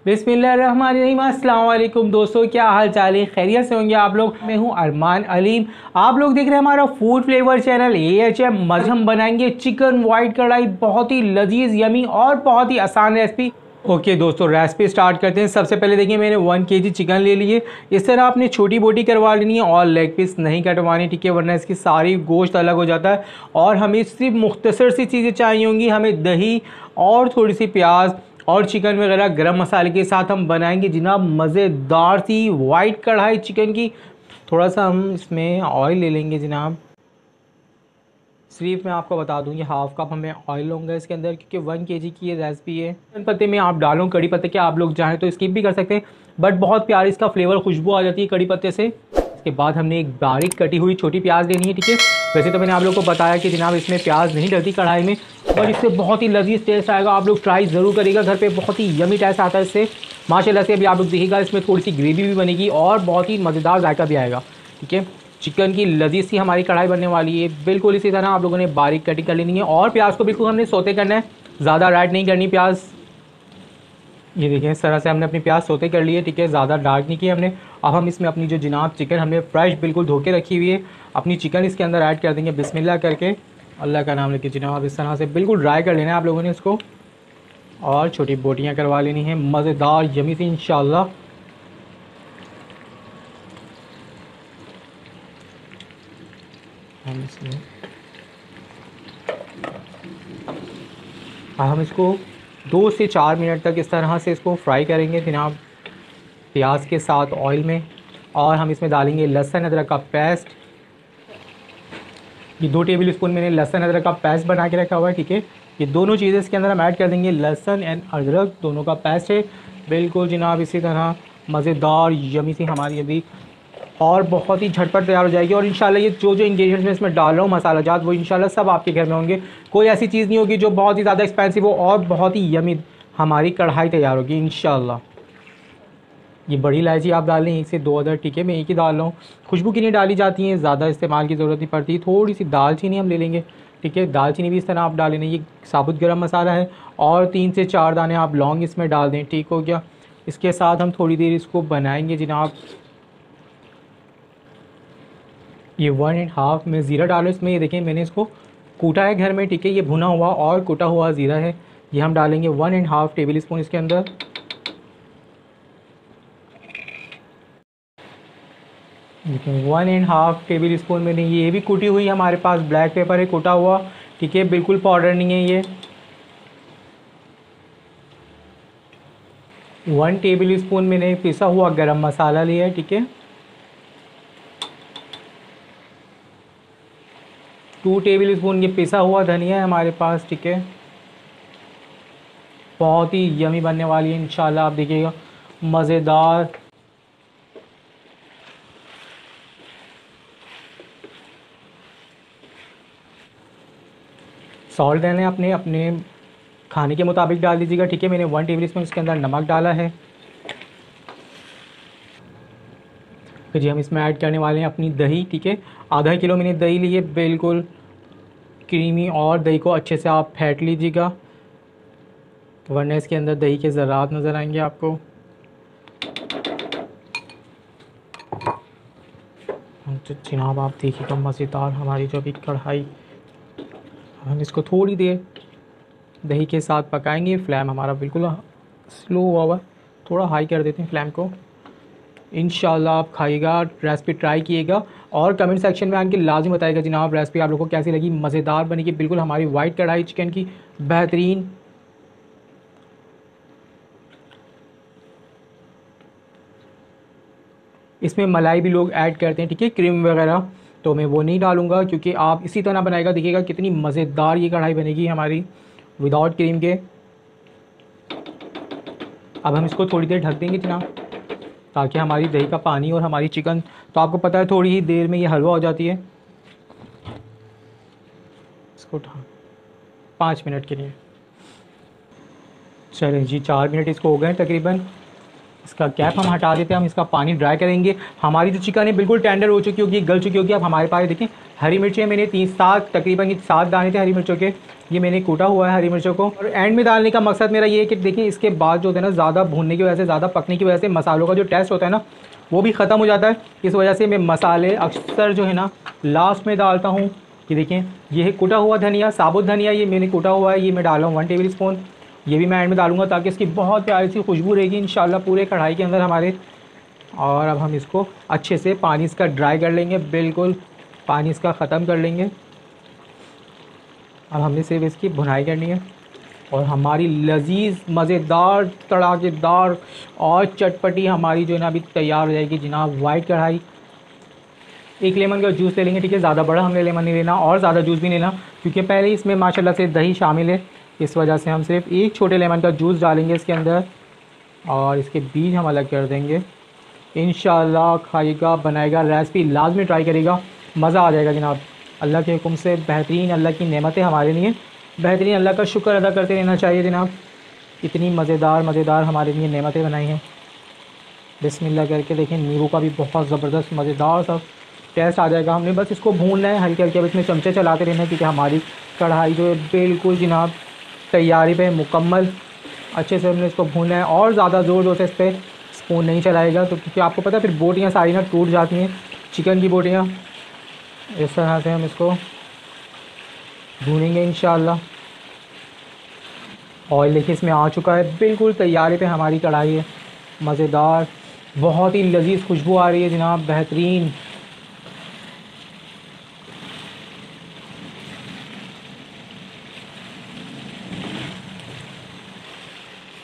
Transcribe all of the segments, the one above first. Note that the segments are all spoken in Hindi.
बिस्मिल्लाहिर्रहमानिर्रहीम। अस्सलाम वालेकुम दोस्तों, क्या हाल चाल है? खैरियत से होंगे आप लोग। मैं हूं अरमान अलीम, आप लोग देख रहे हैं हमारा फूड फ्लेवर चैनल AHM। मज़ हम बनाएंगे चिकन वाइट कढ़ाई, बहुत ही लजीज यमी और बहुत ही आसान रेसिपी। ओके दोस्तों, रेसिपी स्टार्ट करते हैं। सबसे पहले देखिए, मैंने 1 kg चिकन ले लिए। इस तरह आपने छोटी बोटी करवा लेनी है और लेग पीस नहीं कटवानी, ठीक है, वरना इसकी सारी गोश्त अलग हो जाता है। और हमें सिर्फ मुख्तसर सी चीज़ें चाहिए होंगी। हमें दही और थोड़ी सी प्याज और चिकन वगैरह गरम मसाले के साथ हम बनाएंगे जनाब मज़ेदार सी वाइट कढ़ाई चिकन की। थोड़ा सा हम इसमें ऑयल ले लेंगे जनाब। सिर्फ मैं आपको बता दूं, ये हाफ़ कप हमें ऑयल लूँगा इसके अंदर, क्योंकि 1 kg की ये रेसिपी है। चिकन पत्ते में आप डालो कड़ी पत्ते के, आप लोग चाहें तो स्किप भी कर सकते हैं, बट बहुत प्यारी इसका फ्लेवर खुशबू आ जाती है कड़ी पत्ते से। इसके बाद हमने एक बारीक कटी हुई छोटी प्याज लेनी है, ठीक है। वैसे तो मैंने आप लोग को बताया कि जनाब इसमें प्याज नहीं डलती कढ़ाई में, और इससे बहुत ही लजीज टेस्ट आएगा। आप लोग ट्राई ज़रूर करिएगा घर पे, बहुत ही यमी टेस्ट आता है इससे माशाल्लाह से। अभी आप लोग देखिएगा, इसमें थोड़ी सी ग्रेवी भी बनेगी और बहुत ही मज़ेदार जायका भी आएगा, ठीक है। चिकन की लजीज सी हमारी कढ़ाई बनने वाली है। बिल्कुल इसी तरह आप लोगों ने बारीक कटिंग कर लेनी है और प्याज को बिल्कुल हमने सोते करना है, ज़्यादा राइट नहीं करनी प्याज। ये देखिए, इस तरह से हमने अपनी प्याज सोते कर ली है, ठीक है, ज़्यादा डार्क नहीं किया हमने। अब हम इसमें अपनी जो जनाब चिकन हमने फ्रेश बिल्कुल धो के रखी हुई है, अपनी चिकन इसके अंदर ऐड कर देंगे बिस्मिल्लाह करके, अल्लाह का नाम लेके। जनाब इस तरह से बिल्कुल ड्राई कर लेना है आप लोगों ने इसको, और छोटी बोटियाँ करवा लेनी है मज़ेदार यमी से इंशाल्लाह। हम इसको 2 से 4 मिनट तक इस तरह से इसको फ्राई करेंगे जनाब प्याज के साथ ऑयल में। और हम इसमें डालेंगे लहसुन अदरक का पेस्ट। ये 2 टेबल स्पून मैंने लहसुन अदरक का पेस्ट बना के रखा हुआ है, ठीक है। ये दोनों चीज़ें इसके अंदर हम ऐड कर देंगे, लहसुन एंड अदरक दोनों का पेस्ट है बिल्कुल जनाब। इसी तरह मज़ेदार यमी सी हमारी अभी और बहुत ही झटपट तैयार हो जाएगी। और इंशाल्लाह ये जो जो इंग्रेडिएंट्स मैं इसमें डाल रहा हूँ मसाला जात, वो इंशाल्लाह सब आपके घर में होंगे। कोई ऐसी चीज़ नहीं होगी जो बहुत ही ज़्यादा एक्सपेंसिव हो, और बहुत ही यमी हमारी कढ़ाई तैयार होगी इंशाल्लाह। ये बड़ी इलायची आप डाल लें 1 से 2 अदर, ठीक है, मैं एक ही डाल रहा हूँ। खुशबू की नहीं डाली जाती है, ज़्यादा इस्तेमाल की ज़रूरत नहीं पड़ती। थोड़ी सी दालचीनी हम ले लेंगे, ठीक है, दालचीनी भी इस तरह आप डाल लेना। ये साबुत गरम मसाला है, और 3 से 4 दाने आप लौंग इसमें डाल दें, ठीक हो गया। इसके साथ हम थोड़ी देर इसको बनाएंगे जनाब। ये 1.5 में ज़ीरा डालो इसमें। ये देखें, मैंने इसको कूटा है घर में, ठीक है, ये भुना हुआ और कूटा हुआ ज़ीरा है। ये हम डालेंगे 1.5 टेबल स्पून इसके अंदर। देखिए 1.5 टेबल स्पून मैंने ये भी कूटी हुई हमारे पास ब्लैक पेपर है कूटा हुआ, ठीक है, बिल्कुल पाउडर नहीं है ये। 1 टेबल स्पून मैंने पिसा हुआ गरम मसाला लिया है, ठीक है। 2 टेबल स्पून ये पिसा हुआ धनिया है हमारे पास, ठीक है। बहुत ही यमी बनने वाली है इंशाल्लाह, आप देखिएगा मज़ेदार। सॉल्ट देने अपने अपने खाने के मुताबिक डाल दीजिएगा, ठीक है। मैंने 1 टेबल स्पून इसके अंदर नमक डाला है। फिर जी हम इसमें ऐड करने वाले हैं अपनी दही, ठीक है। आधा किलो मैंने दही ली है, बिल्कुल क्रीमी, और दही को अच्छे से आप फेंट लीजिएगा, वरना इसके अंदर दही के ज़रात नज़र आएंगे आपको। तो जनाब आप देखिएगा मज़ेदार हमारी जो अभी कढ़ाई, हम इसको थोड़ी देर दही के साथ पकाएंगे। फ्लेम हमारा बिल्कुल स्लो हुआ हुआ, थोड़ा हाई कर देते हैं फ्लेम को। इंशाल्लाह आप खाइएगा, रेसिपी ट्राई कीजिएगा, और कमेंट सेक्शन में आके लाजिम बताइएगा जनाब रेसिपी आप लोगों को कैसी लगी। मज़ेदार बनेगी बिल्कुल हमारी वाइट कढ़ाई चिकन की, बेहतरीन। इसमें मलाई भी लोग ऐड करते हैं, ठीक है, क्रीम वगैरह, तो मैं वो नहीं डालूँगा, क्योंकि आप इसी तरह बनाएगा देखिएगा कितनी मज़ेदार ये कढ़ाई बनेगी हमारी विदाउट क्रीम के। अब हम इसको थोड़ी देर ढक देंगे जनाब, ताकि हमारी दही का पानी और हमारी चिकन, तो आपको पता है थोड़ी ही देर में ये हलवा हो जाती है। इसको 5 मिनट के लिए, चलें जी 4 मिनट इसको हो गए तकरीबन। इसका कैप हम हटा देते हैं, हम इसका पानी ड्राई करेंगे। हमारी जो चिकन है बिल्कुल टेंडर हो चुकी होगी, गल चुकी होगी। अब हमारे पास देखें हरी मिर्चें मैंने 3-7 तकरीबन 7 दाने थे हरी मिर्चों के, ये मैंने कूटा हुआ है हरी मिर्चों को। और एंड में डालने का मकसद मेरा ये है कि देखिए इसके बाद जो होता है ना, ज़्यादा भूनने की वजह से, ज़्यादा पकने की वजह से मसालों का जो टेस्ट होता है ना वो भी ख़त्म हो जाता है। इस वजह से मैं मसाले अक्सर जो है ना लास्ट में डालता हूँ। ये देखें ये है कूटा हुआ धनिया, साबुत धनिया, ये मैंने कूटा हुआ है, ये मैं डाल रहा हूँ 1 टेबल स्पून। ये भी मैं एंड में डालूंगा ताकि इसकी बहुत प्यारी सी खुशबू रहेगी इंशाल्लाह पूरे कढ़ाई के अंदर हमारे। और अब हम इसको अच्छे से पानी इसका ड्राई कर लेंगे, बिल्कुल पानी इसका ख़त्म कर लेंगे। अब हमने सिर्फ इसकी भुनाई करनी है और हमारी लजीज़ मज़ेदार तड़ाकेदार और चटपटी हमारी जो है ना अभी तैयार हो जाएगी जनाब वाइट कढ़ाई। एक लेमन का जूस ले लेंगे, ठीक है, ज़्यादा बड़ा हमने लेमन नहीं लेना और ज़्यादा जूस भी नहीं लेना क्योंकि पहले इसमें माशाल्लाह से दही शामिल है। इस वजह से हम सिर्फ एक छोटे लेमन का जूस डालेंगे इसके अंदर और इसके बीज हम अलग कर देंगे। इंशाल्लाह खाएगा बनाएगा रेसिपी लाजमी ट्राई करेगा, मज़ा आ जाएगा जनाब। अल्लाह के हुक्म से बेहतरीन अल्लाह की नेमतें हमारे लिए, बेहतरीन अल्लाह का शुक्र अदा करते रहना चाहिए जनाब। इतनी मज़ेदार हमारे लिए नेमतें बनाई हैं। बिस्मिल्लाह करके देखें, नींबू का भी बहुत ज़बरदस्त मज़ेदार सा टेस्ट आ जाएगा। हमने बस इसको भूनना है हल्के हल्के, इसमें चमचे चलाते रहना है क्योंकि हमारी कढ़ाई जो है बिल्कुल जनाब तैयारी पे मुकम्मल। अच्छे से हमने इसको भूनना है और ज़्यादा ज़ोर से इस पर स्पून नहीं चलाएगा तो क्योंकि आपको पता है फिर बोटियाँ सारी ना टूट जाती हैं, चिकन की बोटियाँ। इस तरह से हम इसको भूनेंगे इंशाल्लाह। ऑयल देखिए इसमें आ चुका है, बिल्कुल तैयारी पे हमारी कढ़ाई है। मज़ेदार बहुत ही लजीज़ खुशबू आ रही है जनाब, बेहतरीन।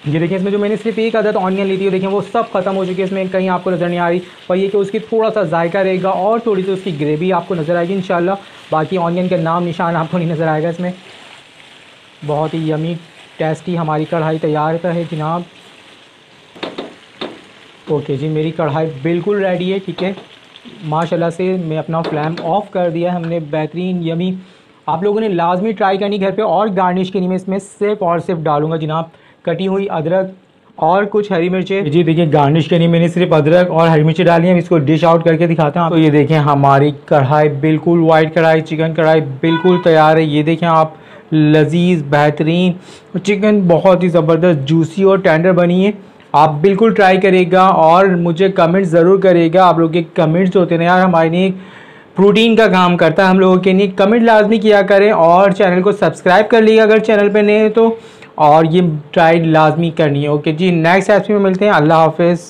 ये देखिए इसमें जो मैंने सिर्फ एक आदत ऑनियन ली थी, देखें वो सब खत्म हो चुकी है, इसमें कहीं आपको नज़र नहीं आ रही। पर ये कि उसकी थोड़ा सा जायका रहेगा और थोड़ी सी उसकी ग्रेवी आपको नज़र आएगी इंशाल्लाह। बाकी ऑनियन का नाम निशान आपको नहीं नज़र आएगा इसमें। बहुत ही यमी टेस्टी हमारी कढ़ाई तैयार है जनाब। ओके जी, मेरी कढ़ाई बिल्कुल रेडी है, ठीक है माशाल्लाह से। मैं अपना फ्लेम ऑफ़ कर दिया है हमने, बेहतरीन यमी। आप लोगों ने लाजमी ट्राई करनी घर पे। और गार्निश के लिए मैं इसमें सिर्फ और सिर्फ डालूंगा जनाब कटी हुई अदरक और कुछ हरी मिर्चें। जी देखिए गार्निश के लिए मैंने सिर्फ अदरक और हरी मिर्चें डाली हैं। इसको डिश आउट करके दिखाते हैं। तो ये देखें हमारी कढ़ाई बिल्कुल वाइट कढ़ाई, चिकन कढ़ाई बिल्कुल तैयार है। ये देखें आप, लजीज़ बेहतरीन चिकन बहुत ही ज़बरदस्त जूसी और टेंडर बनी है। आप बिल्कुल ट्राई करेगा और मुझे कमेंट ज़रूर करेगा। आप लोग के कमेंट्स होते हैं यार हमारे लिए प्रोटीन का काम करता है हम लोगों के लिए। कमेंट लाजमी किया करें और चैनल को सब्सक्राइब कर लीजिएगा अगर चैनल पे नए हैं तो, और ये ट्राई लाजमी करनी है। ओके जी, नेक्स्ट एपिसोड में मिलते हैं। अल्लाह हाफिज़।